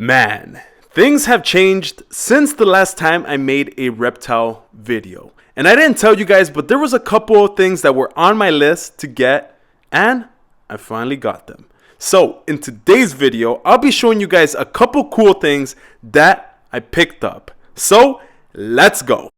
Man, things have changed since the last time I made a reptile video. And I didn't tell you guys, but there was a couple of things that were on my list to get, and I finally got them. So in today's video, I'll be showing you guys a couple cool things that I picked up. So let's go.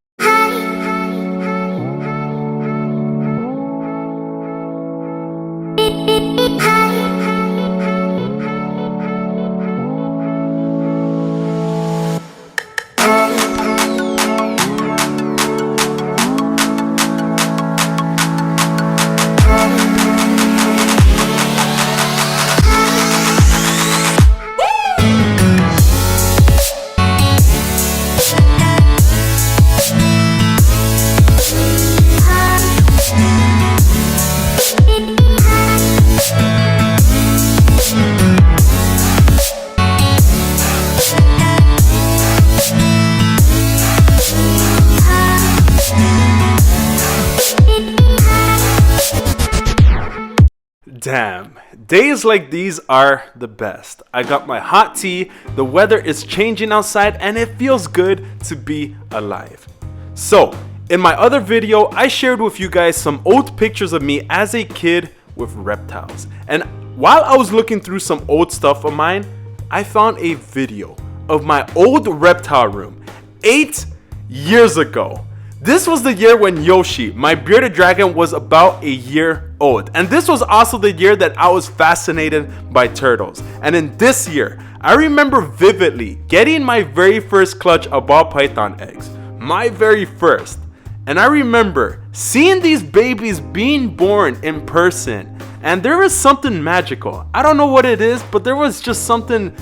Damn, days like these are the best. I got my hot tea, the weather is changing outside, and it feels good to be alive. So, in my other video, I shared with you guys some old pictures of me as a kid with reptiles. And while I was looking through some old stuff of mine, I found a video of my old reptile room 8 years ago. This was the year when Yoshi, my bearded dragon, was about a year old. And this was also the year that I was fascinated by turtles. And in this year, I remember vividly getting my very first clutch of ball python eggs. My very first. And I remember seeing these babies being born in person. And there was something magical. I don't know what it is, but there was just something,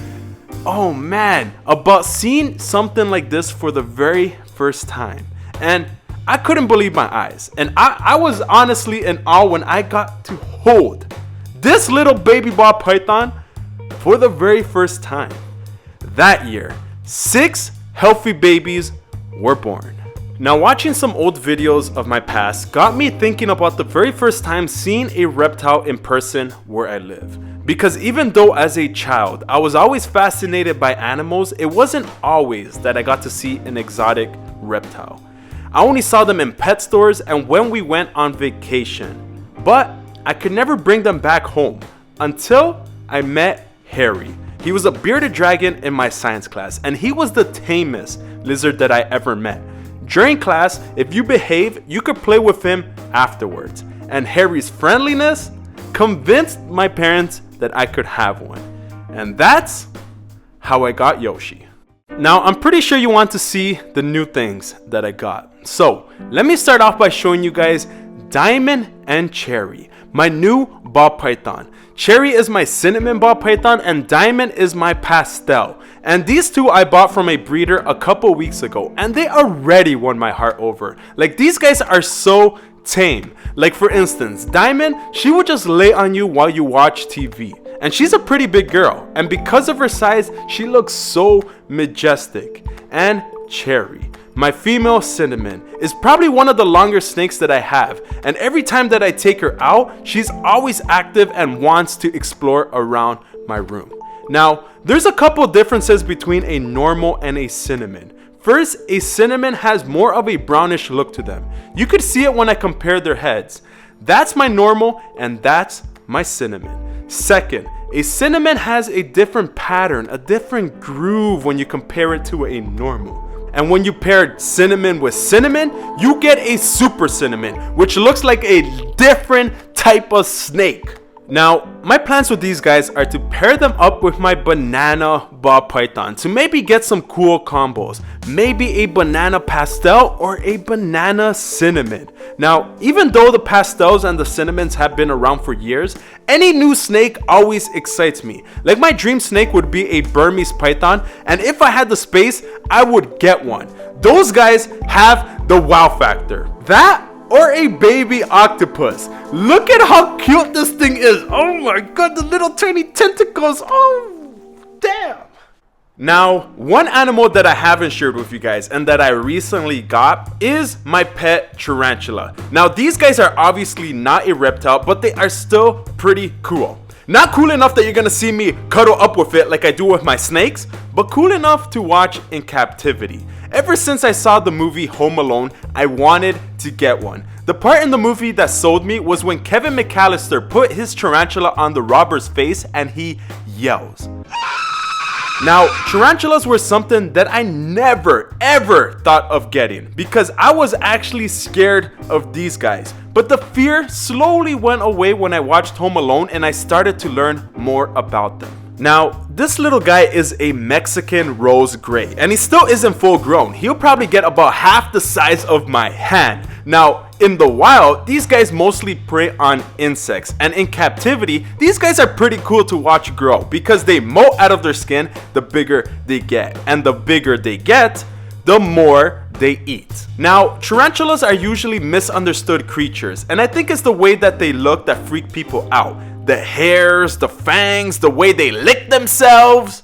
oh man, about seeing something like this for the very first time. And I couldn't believe my eyes. And I was honestly in awe when I got to hold this little baby ball python for the very first time. That year, 6 healthy babies were born. Now, watching some old videos of my past got me thinking about the very first time seeing a reptile in person where I live. Because even though as a child I was always fascinated by animals, it wasn't always that I got to see an exotic reptile. I only saw them in pet stores and when we went on vacation. But I could never bring them back home until I met Harry. He was a bearded dragon in my science class and he was the tamest lizard that I ever met. During class, if you behave, you could play with him afterwards. And Harry's friendliness convinced my parents that I could have one. And that's how I got Yoshi. Now, I'm pretty sure you want to see the new things that I got. So, let me start off by showing you guys Diamond and Cherry, my new ball python. Cherry is my cinnamon ball python and Diamond is my pastel. And these two I bought from a breeder a couple weeks ago and they already won my heart over. Like, these guys are so tame. Like, for instance, Diamond, she would just lay on you while you watch TV. And she's a pretty big girl. And because of her size, she looks so majestic. And Cherry, my female cinnamon, is probably one of the longer snakes that I have. And every time that I take her out, she's always active and wants to explore around my room. Now, there's a couple differences between a normal and a cinnamon. First, a cinnamon has more of a brownish look to them. You could see it when I compare their heads. That's my normal and that's my cinnamon. Second, a cinnamon has a different pattern, a different groove when you compare it to a normal. And when you pair cinnamon with cinnamon, you get a super cinnamon, which looks like a different type of snake. Now, my plans with these guys are to pair them up with my banana ball python to maybe get some cool combos. Maybe a banana pastel or a banana cinnamon. Now, even though the pastels and the cinnamons have been around for years, any new snake always excites me. Like, my dream snake would be a Burmese python, and if I had the space, I would get one. Those guys have the wow factor. That or a baby octopus. Look at how cute this thing is. Oh my god, the little tiny tentacles. Oh, damn. Now, one animal that I haven't shared with you guys and that I recently got is my pet tarantula. Now, these guys are obviously not a reptile, but they are still pretty cool. Not cool enough that you're gonna see me cuddle up with it like I do with my snakes, but cool enough to watch in captivity. Ever since I saw the movie Home Alone, I wanted to get one. The part in the movie that sold me was when Kevin McAllister put his tarantula on the robber's face and he yells. Now, tarantulas were something that I never ever thought of getting because I was actually scared of these guys. But the fear slowly went away when I watched Home Alone and I started to learn more about them. Now, this little guy is a Mexican rose gray and he still isn't full grown. He'll probably get about half the size of my hand. Now, in the wild, these guys mostly prey on insects, and in captivity, these guys are pretty cool to watch grow because they molt out of their skin the bigger they get, and the bigger they get, the more they eat. Now, tarantulas are usually misunderstood creatures, and I think it's the way that they look that freak people out. The hairs, the fangs, the way they lick themselves.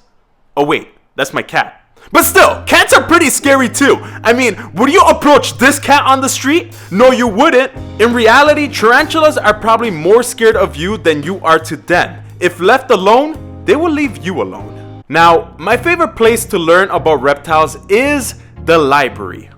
Oh wait, that's my cat. But still, cats are pretty scary too. I mean, would you approach this cat on the street? No, you wouldn't. In reality, tarantulas are probably more scared of you than you are to them. If left alone, they will leave you alone. Now, my favorite place to learn about reptiles is the library.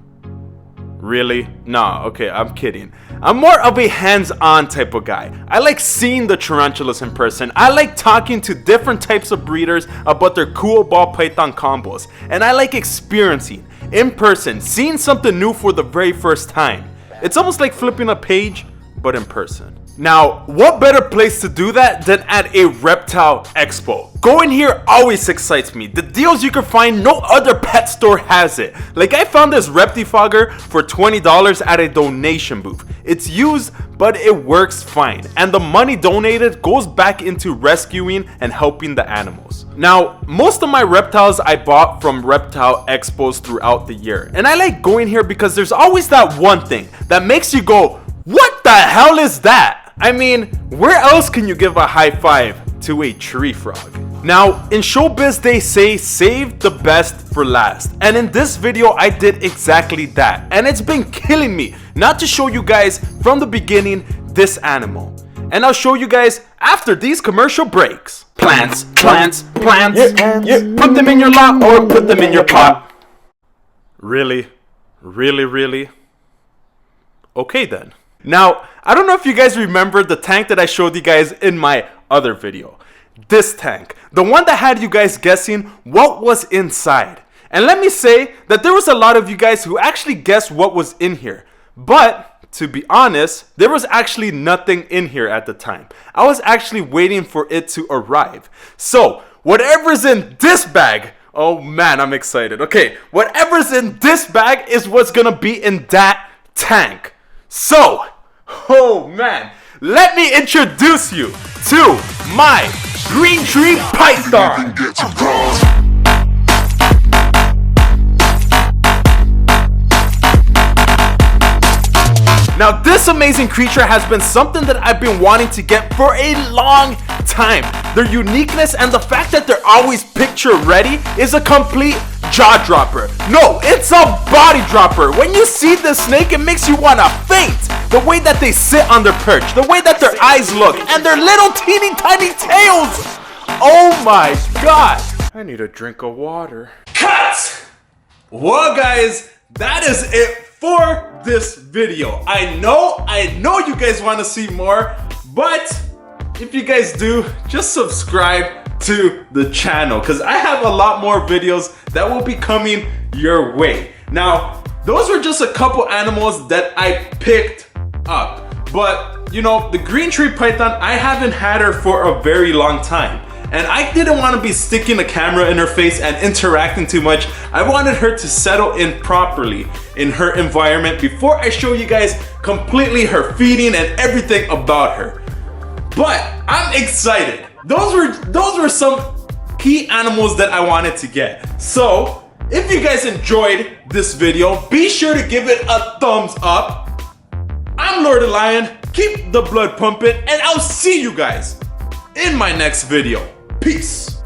Really? Nah, okay, I'm kidding. I'm more of a hands-on type of guy. I like seeing the tarantulas in person. I like talking to different types of breeders about their cool ball python combos. And I like experiencing, in person, seeing something new for the very first time. It's almost like flipping a page, but in person. Now, what better place to do that than at a Reptile Expo? Going here always excites me. The deals you can find, no other pet store has it. Like I found this Reptifogger for $20 at a donation booth. It's used, but it works fine. And the money donated goes back into rescuing and helping the animals. Now, most of my reptiles I bought from Reptile Expos throughout the year. And I like going here because there's always that one thing that makes you go, what the hell is that? I mean, where else can you give a high five to a tree frog? Now, in showbiz they say save the best for last. And in this video I did exactly that. And it's been killing me not to show you guys from the beginning this animal. And I'll show you guys after these commercial breaks. Plants, plants, plants. Yeah. Put them in your lot or put them in your pot. Really? Really, really? Okay then. Now, I don't know if you guys remember the tank that I showed you guys in my other video. This tank, the one that had you guys guessing what was inside. And let me say that there was a lot of you guys who actually guessed what was in here. But to be honest, there was actually nothing in here at the time. I was actually waiting for it to arrive. So, whatever's in this bag, oh man, I'm excited. Okay, whatever's in this bag is what's gonna be in that tank. So, oh man, let me introduce you to my green tree python. Now this amazing creature has been something that I've been wanting to get for a long time. Their uniqueness and the fact that they're always picture ready is a complete jaw dropper. No, it's a body dropper. When you see this snake, it makes you want to faint. The way that they sit on their perch, the way that their eyes look, and their little teeny tiny tails. Oh my god. I need a drink of water. Cut! Well guys, that is it for this video. I know you guys want to see more, but if you guys do, just subscribe to the channel because I have a lot more videos that will be coming your way. Now, those were just a couple animals that I picked up, but you know, the green tree python, I haven't had her for a very long time. And I didn't want to be sticking a camera in her face and interacting too much. I wanted her to settle in properly in her environment before I show you guys completely her feeding and everything about her. But I'm excited. Those were some key animals that I wanted to get. So if you guys enjoyed this video, be sure to give it a thumbs up. I'm Lord the Lion. Keep the blood pumping, and I'll see you guys in my next video. Peace.